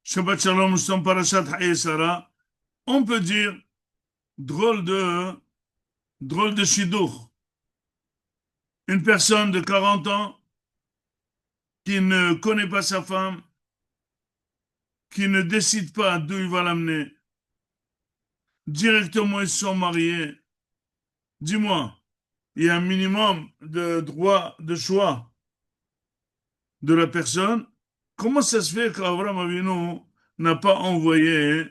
Shabbat Shalom, nous sommes parashat Haye Sarah. On peut dire drôle de shidduch. Une personne de 40 ans qui ne connaît pas sa femme, qui ne décide pas d'où il va l'amener. Directement, ils se sont mariés. Dis-moi, il y a un minimum de droit de choix de la personne. Comment ça se fait qu'Abraham Avinu n'a pas envoyé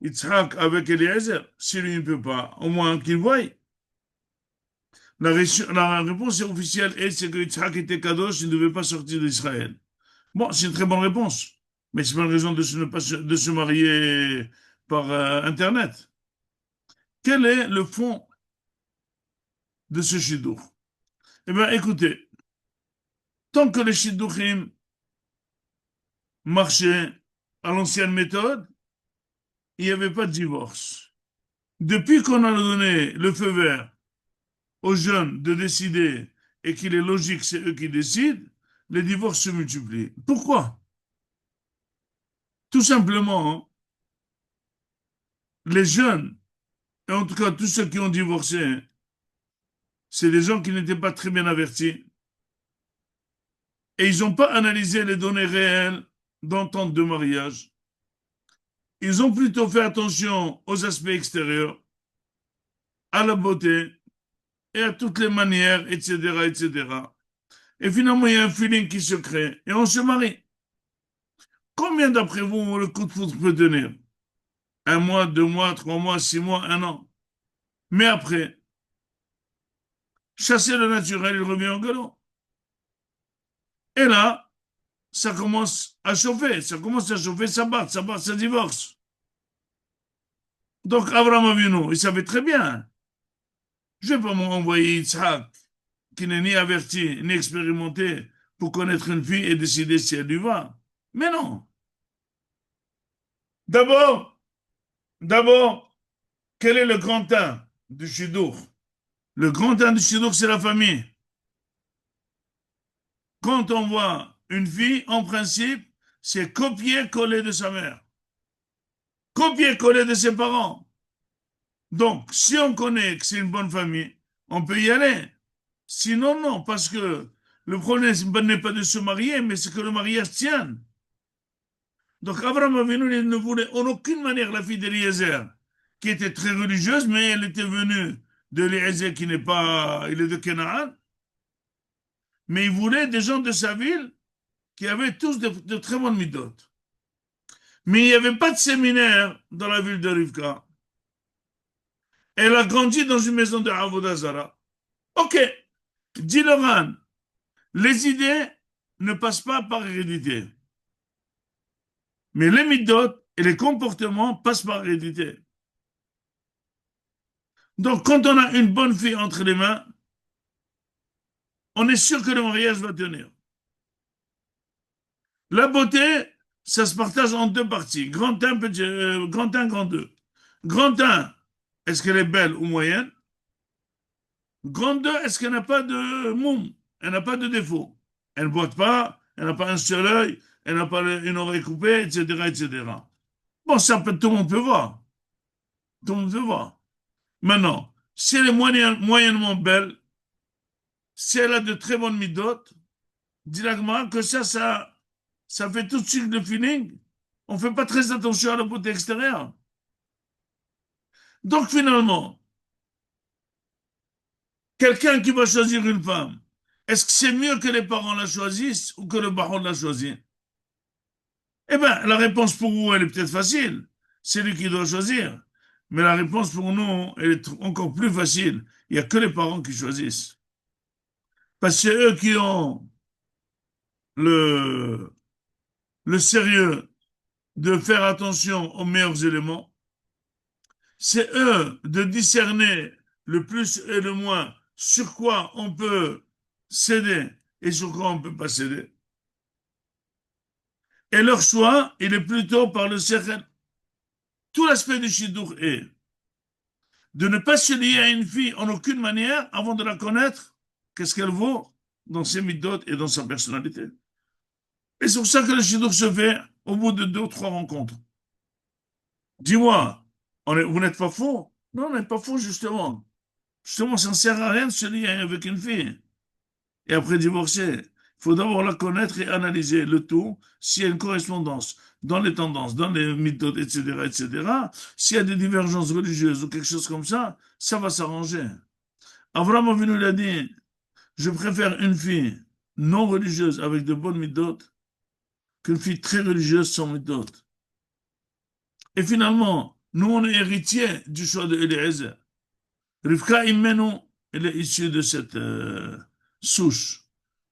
Yitzhak avec Eliezer? Si lui ne peut pas, au moins qu'il voie. La réponse officielle est c'est que Yitzhak était kadosh, il ne devait pas sortir d'Israël. Bon, c'est une très bonne réponse, mais c'est pas une raison de se marier par Internet. Quel est le fond de ce shidduch? Eh bien, écoutez, tant que les shidduchim marchaient à l'ancienne méthode, il n'y avait pas de divorce. Depuis qu'on a donné le feu vert aux jeunes de décider et qu'il est logique, c'est eux qui décident, les divorces se multiplient. Pourquoi? Tout simplement, hein, les jeunes, et en tout cas tous ceux qui ont divorcé, c'est des gens qui n'étaient pas très bien avertis et ils n'ont pas analysé les données réelles d'entente de mariage. Ils ont plutôt fait attention aux aspects extérieurs, à la beauté et à toutes les manières, etc., etc. Et finalement, il y a un feeling qui se crée et on se marie. Combien d'après vous le coup de foudre peut tenir? Un mois, 2 mois, 3 mois, 6 mois, un an. Mais après, chasser le naturel, il revient au galop. Et là, ça commence à chauffer, ça bat, ça divorce. Donc, Abraham Avinu, il savait très bien, je ne vais pas m'envoyer Yitzhak, qui n'est ni averti, ni expérimenté, pour connaître une fille et décider si elle lui va. Mais non. D'abord, d'abord, quel est le grand un du Shidduch? Le grand un du Shidduch, c'est la famille. Quand on voit une fille, en principe, c'est copier-coller de sa mère, copier-coller de ses parents. Donc, si on connaît que c'est une bonne famille, on peut y aller. Sinon, non, parce que le problème n'est pas de se marier, mais c'est que le mariage tienne. Donc, Abraham Avinu il ne voulait en aucune manière la fille d'Eliezer, qui était très religieuse, mais elle était venue de l'Eliezer qui n'est pas, il est de Canaan. Mais il voulait des gens de sa ville qui avaient tous de très bonnes midotes. Mais il n'y avait pas de séminaire dans la ville de Rivka. Elle a grandi dans une maison de Avodazara. Ok, dit Loran, les idées ne passent pas par hérédité. Mais les midotes et les comportements passent par hérédité. Donc, quand on a une bonne fille entre les mains, on est sûr que le mariage va tenir. La beauté, ça se partage en deux parties. Grand 1, grand 1, grand 2. Grand 1, est-ce qu'elle est belle ou moyenne? Grand 2, est-ce qu'elle n'a pas de moum? Elle n'a pas de défaut. Elle ne boite pas, elle n'a pas un seul œil, elle n'a pas une oreille coupée, etc., etc. Bon, ça peut, tout le monde peut voir. Tout le monde peut voir. Maintenant, si elle est moyennement belle, si elle a de très bonnes midotes, directement que ça fait tout de suite le feeling. On ne fait pas très attention à la beauté extérieure. Donc finalement, quelqu'un qui va choisir une femme, est-ce que c'est mieux que les parents la choisissent ou que le baron la choisisse? Eh bien, la réponse pour vous, elle est peut-être facile. C'est lui qui doit choisir. Mais la réponse pour nous, elle est encore plus facile. Il n'y a que les parents qui choisissent. Parce que c'est eux qui ont le, le sérieux de faire attention aux meilleurs éléments. C'est eux de discerner le plus et le moins sur quoi on peut céder et sur quoi on ne peut pas céder. Et leur choix, il est plutôt par le seren. Tout l'aspect du shidduch est de ne pas se lier à une fille en aucune manière avant de la connaître, qu'est-ce qu'elle vaut dans ses midotes et dans sa personnalité. Et c'est pour ça que le shidduch se fait au bout de 2 ou 3 rencontres. Dis-moi, vous n'êtes pas faux? Non, on n'est pas faux, justement. Justement, ça ne sert à rien de se lier avec une fille et après divorcer. Il faut d'abord la connaître et analyser le tout, s'il y a une correspondance dans les tendances, dans les méthodes, etc., etc. S'il y a des divergences religieuses ou quelque chose comme ça va s'arranger. Abraham Avinu l'a dit, je préfère une fille non religieuse avec de bonnes méthodes qu'une fille très religieuse sans méthode. Et finalement, nous, on est héritiers du choix de Eliezer. Rivka Imenu, elle est issue de cette souche.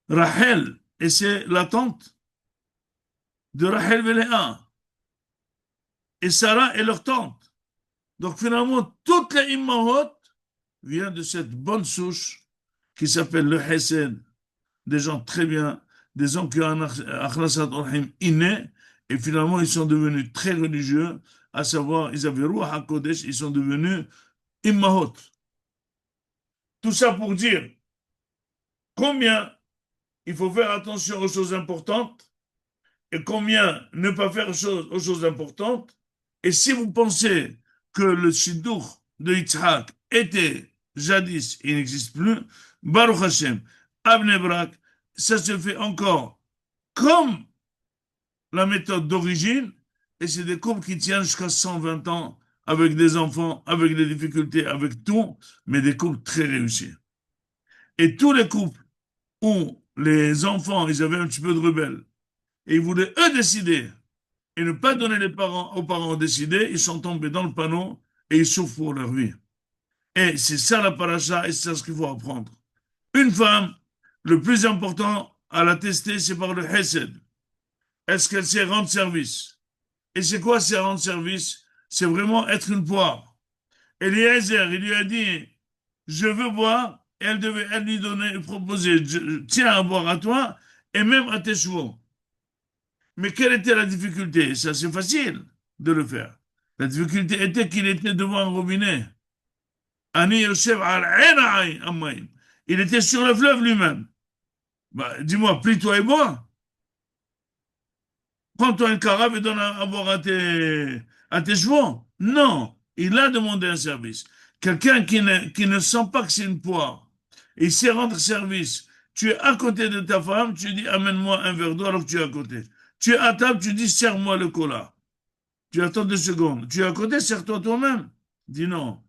Rachel, et c'est la tante de Rachel et Léa. Et Sarah est leur tante. Donc finalement, toutes les Immahot viennent de cette bonne souche qui s'appelle le Hesed. Des gens très bien, des gens qui ont un Akhlasat Orhim inné, et finalement ils sont devenus très religieux, à savoir, ils avaient Ruach HaKodesh, ils sont devenus Immahot. Tout ça pour dire combien il faut faire attention aux choses importantes et combien ne pas faire aux choses importantes. Et si vous pensez que le Shidduch de Yitzhak était jadis, il n'existe plus, Baruch Hashem, Abnei Brak, ça se fait encore comme la méthode d'origine, et c'est des couples qui tiennent jusqu'à 120 ans, avec des enfants, avec des difficultés, avec tout, mais des couples très réussis. Et tous les couples où les enfants, ils avaient un petit peu de rebelle, et ils voulaient eux décider, et ne pas donner aux parents à décider, ils sont tombés dans le panneau, et ils souffrent pour leur vie. Et c'est ça la paracha, et c'est ça ce qu'il faut apprendre. Une femme, le plus important à la tester, c'est par le Hesed. Est-ce qu'elle sait rendre service? Et c'est quoi, c'est rendre service? C'est vraiment être une poire. Eliezer, il lui a dit, je veux boire, et elle lui donner, proposer, tiens à boire à toi, et même à tes chevaux. Mais quelle était la difficulté? Ça, c'est facile de le faire. La difficulté était qu'il était devant un robinet. Ani Yosef al-Ain. Il était sur le fleuve lui-même. Bah, dis-moi, plie-toi et bois. Prends-toi une carafe et donne à boire à tes chevaux. Non, il a demandé un service. Quelqu'un qui ne sent pas que c'est une poire, et il sait rendre service. Tu es à côté de ta femme, tu dis amène-moi un verre d'eau alors que tu es à côté. Tu es à table, tu dis serre-moi le cola. Tu attends 2 secondes. Tu es à côté, sers-toi toi-même. Dis non.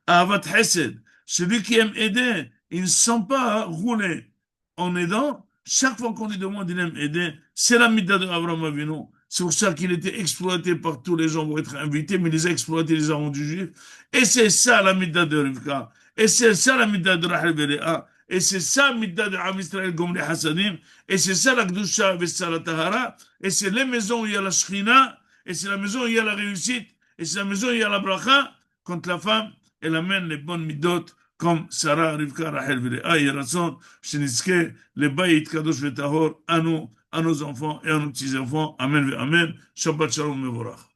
Avat Hesed, celui qui aime aider, il ne sent pas rouler en aidant. Chaque fois qu'on lui demande, il aime aider. C'est la midda de Abraham Avinu. C'est pour ça qu'il était exploité par tous les gens pour être invité, mais il les a exploités, les a rendus juifs. Et c'est ça la midda de Rivka. Et c'est ça la midda de Rachel et Léa. Et c'est ça la midda de Am Israël Gomli Hassadim. Et c'est ça la Gdusha et la Tahara. Et c'est les maisons où il y a la Shrina. Et c'est la maison où il y a la réussite. Et c'est la maison où il y a la bracha. Quand la femme, elle amène les bonnes midot comme Sarah, Rivka, Rachel, Vilea, Yerason, Shenitzke, les Bayit, Kadosh, Vetahor, à nous, à nos enfants et à nos petits-enfants. Amen, Amen. Shabbat Shalom, Mevorach.